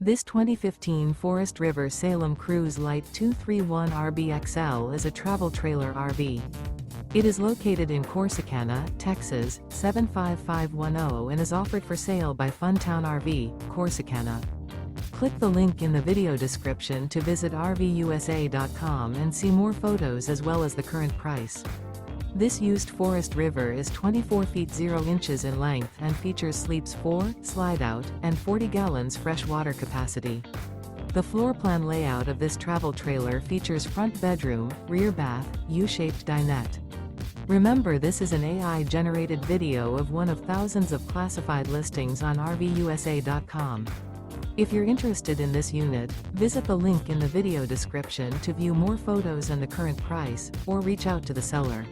This 2015 Forest River Salem Cruise Lite 231 RBXL is a travel trailer RV. It is located in Corsicana, Texas, 75510 and is offered for sale by Funtown RV, Corsicana. Click the link in the video description to visit RVUSA.com and see more photos as well as the current price. This used Forest River is 24 feet 0 inches in length and features sleeps 4, Slideout, and 40 gallons fresh water capacity. The floor plan layout of this travel trailer features front bedroom, rear bath, U-shaped dinette. Remember, this is an AI-generated video of one of thousands of classified listings on RVUSA.com. If you're interested in this unit, visit the link in the video description to view more photos and the current price, or reach out to the seller.